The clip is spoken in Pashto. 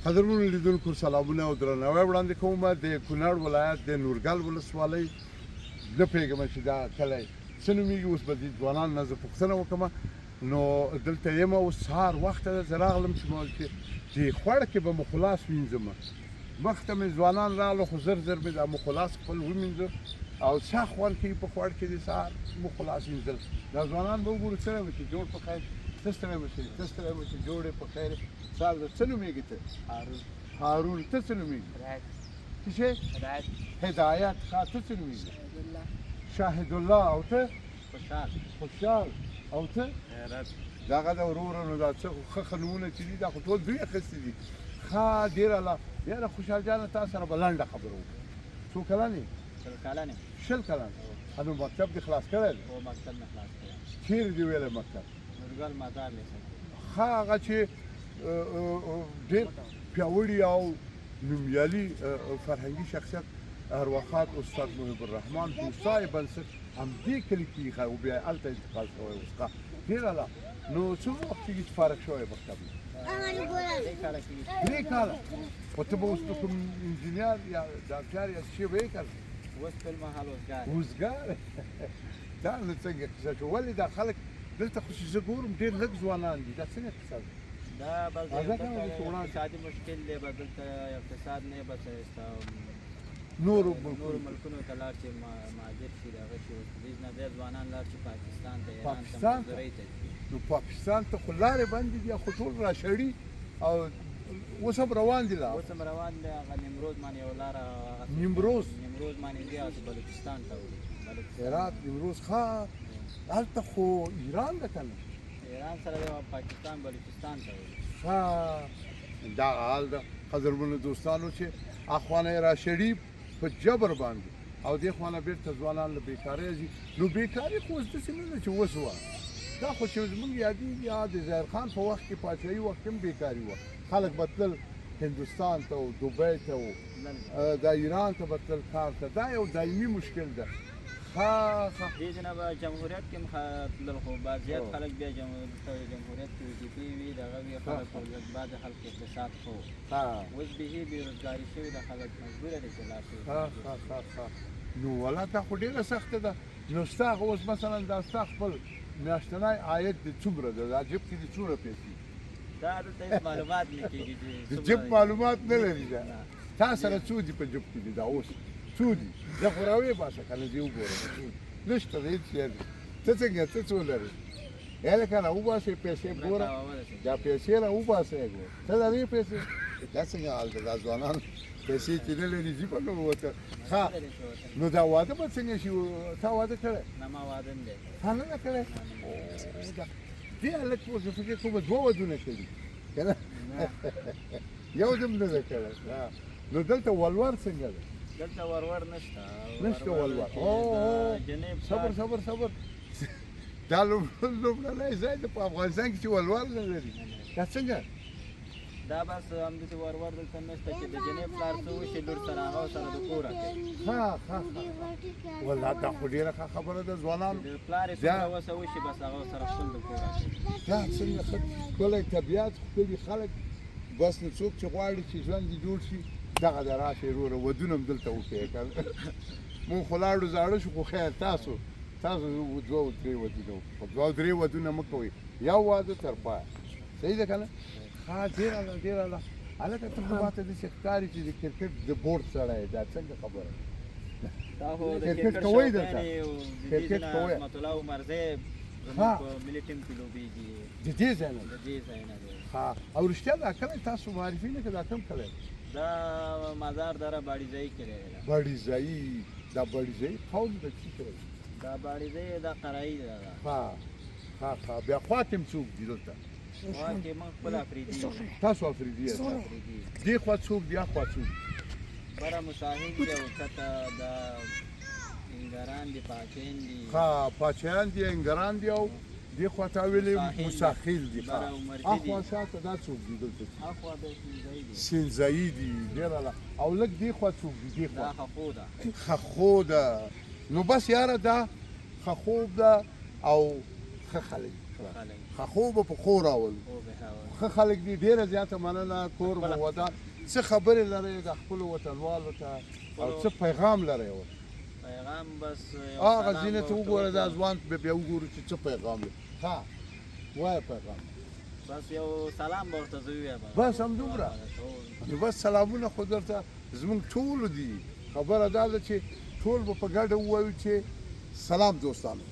قدرمنو لیدونکو سلامونه او درناوی وړاندې کوم د کونړ ولایت د نورګل ولسوالۍ نه پوهېږم چې دا کلی څه نومېږي. اوس به د ځوانانو نه زه پوښتنه وکړم. نو دلته یم اوس سهار وخته ده، زه راغلم چې دې خوړ کې به مو خلاص وینځم. مخته مې ځوانان راغله خو زر زر مې دا مخلاص خپل ومینځه او څه خوند کوي په خوړ کې د سهار مخلاص وینځل. دا ځوانان به وګورو څه به چې جوړ په خیر ته ستړی به شي، ته ستړی به شي، جوړ یې په خیر. سهار څه نومېږي ته؟ هارون. ته څه نومېږي؟ څه شی؟ هدایت. ښه، ته څه نومېږي؟ شاهد الله. او ته؟ خوشحال. او ته؟ دغه د وروره نو دا څه ښه ښه نومونه چې دي دا خو ټول دوی اخیستي دي. ښه، ډېره لا یاره خوشحال جانه تا سره به لنډه خبره وکړو. څو کلن یې؟ 20 کلن. نو مکتب دې خلاص کړی دی؟ مکتب مې خلاص کړی. چیرې دې ویلی مکتب؟ نورګل مزار لیسه. ښه، هغه چې ډېر پیاوړي او نومیالي فرهنګي شخصیت ارواښاد استاد محب الرحمن هوسای بنسټ همدې کلي کې ایښی و، بیا یې هلته انتقال شوی اوس. ښه، ډېره لا. نو څو وخت کېږي چې فارغ شوی مکتب نه؟ 3 کاله. خو ته به اوس د کوم انجینر یا ډاکټر یا څه شی به یې که نه؟ اوس فی المحل وزګار. دا نو څنګه قصه شو؟ ولې دا خلک دلته خو چې زه ګورم ډېر لږ ځوانان دي، دا څنګه قصه ده؟ دا بس اقتصادي مشکل دی، به دلته اقتصاد نه بس نورو ملکونو ته لاړ چې مهاجر شي دغه شي. اوس دې نه ډېر ځوانان لاړ چې پاکستان ته، ایران ته مزدورۍ ته ځي. نو پاکستان ته خو لارې بندې دي، خو ټول راشړي او اوس هم روان دي. لا اوس هم روان دی. هغه نیمروز باندې یوه لاره، نیمروز باندې ځي هغسې بلوچستان ته وړي. هرات، نیمروز. ښه، هلته خو ایران ده که نه؟ ایران سره دی او پاکستان بلوچستان ته وړي. ښه، دغه حال ده قدرمنو دوستانو چې اخوانه یې راشړي په جبر باندې او دې خوا نه بېرته ځوانان له بېکارۍ ځي. نو بېکاري خو اوس داسې نه ده چې اوس وه، دا خو چې زموږ یادېږي یا د ظاهر خان په وخت کې پاچاهي وخت کې هم بېکاري وه. خلک به تلل هندوستان ته و، دوبۍ ته و، دا ایران ته به تلل کار ته. دا یو دایمي مشکل ده. دې ځای نه به جمهوریت کې هم تلل، خو بعض زیات خلک بیا جمهوریت کې وظیفې وي، دغه وي، خلک بعض خلک اقتصاد ښه و. اوس بېخي بېروزګاري شوي ده، خلک مجبوره دي چې لاړ شي. نو والله دا خو ډېره سخته ده. نو ستا اوس مثلا دا ستا خپل میاشتنی عاید دې څومره ده؟ دا جیب کې دې څومره پیسې؟ دا دلته هېڅ معلومات نه کېږي. د جیب معلومات نه لري. دا تا سره څو دي په جیب کې دي دا اوس؟ څو دي؟ زه خو راویې باسه که نه دې وګورم. نشته ده هېڅ شی. ته څنګه، ته څو لرې؟ هلکه نه وباسئ پیسې ګوره، دا پیسې را وباسئ ګوره. ته لرې پیسې؟ دا څنګه حال ده؟ دا ځوانان پیسې چې نه لري ځي په نه ووته. ښه، نو دا واده به څنګه شي؟ تا واده کړی؟ نه، ما واده نه دی. تا نه ده کړی؟ دې هلک اوس زه فکر کوم 2 ودونه کړي که نه؟ یو دم نه ده کړی. نو دلته ولور څنګه ده؟ دلته ورور نشته. نشته ولور. صبر. دا لومړنی ځای ده په افغانستان کې چې ولور نه لري. دا څنګه؟ دا بس همداسې ورور دلته نشته چې د جنې پلار څه وشي لور سره هغه سره د کوره کوي. ښه، والله دا خو ډېره ښه خبره ده. ځوانانو د پلار یې څومره وسه وشي بس هغه سره خپل د کوره کوي. دا څنګه ښکلی طبیعت، ښکلي خلک، بس نو څوک چې غواړي چې ژوند یې جوړ شي دغه د راشئ وروره ودونه هم دلته وکړئ که نه. مونږ خو لاړو زاړه شو، خو خیر تاسو 2-3 ودونه وکړو. خو 2-3 ودونه مه کوئ، یو واده تر پایه. صحیح ده که نه؟ ښه، ډېره لا. هلکه ته خو ماته داسې ښکاري چې د کرکټ د بورډ سړی یې. دا څنګه خبره؟ کرکټ کوئ دلته؟ کرکټ کوئ؟ رحمت الله عمرزی زموږ په ملي ټیم کې لوبېږي. د دې ځای نه؟ د دې ځای نه دی. ښه، او رښتیا دا کلی تاسو معرفي نه کړه؟ دا کوم کلی دی؟ دا مزار دره باډیځایي کې دی. باډیځایي. دا باډیځایي قوم د څه شی دی؟ دا باډیځایي دا قرایي ده. ښه. بیا خوا کې هم څوک دي دلته؟ خوا کې موږ خپل افریدي یو. تاسو افریدي یاست؟ دې خوا څوک دي؟ هاخوا څوک دي؟ بره مساحل دي او کته دا انګران دي، پاچین دي. ښه، پاچیان دي، انګران دي او دې خوا ته ویلې مساحل دي. هاخوا شاته دا څوک دي دلته؟ هاخوا بیا سینځایي دي. ډېره لا. او لږ دې خوا څوک دي؟ دې خوا دا خخو ده. خخو ده. نو بس یاره دا خخوب ده او ښه خلک. خو به په خو راول او به هوا ښه خلک دي ډېره زیاته مننه کور به ودان څه خبرې لرئ د خپلو وطنوالو ته او څه پیغام لرئ ورته پیغام بس یو هغه سلام ځینې به ته ورته وګوره دا وکړو. ځوان به بیا وګورو چې څه پیغام لري ها وایه پیغام بس یو سلام به ورته زه ووایم بس همدومره نو بس سلامونه خو درته زموږ ټولو دي خبره دا ده چې ټول به په ګډه ووایو چې سلام دوستانو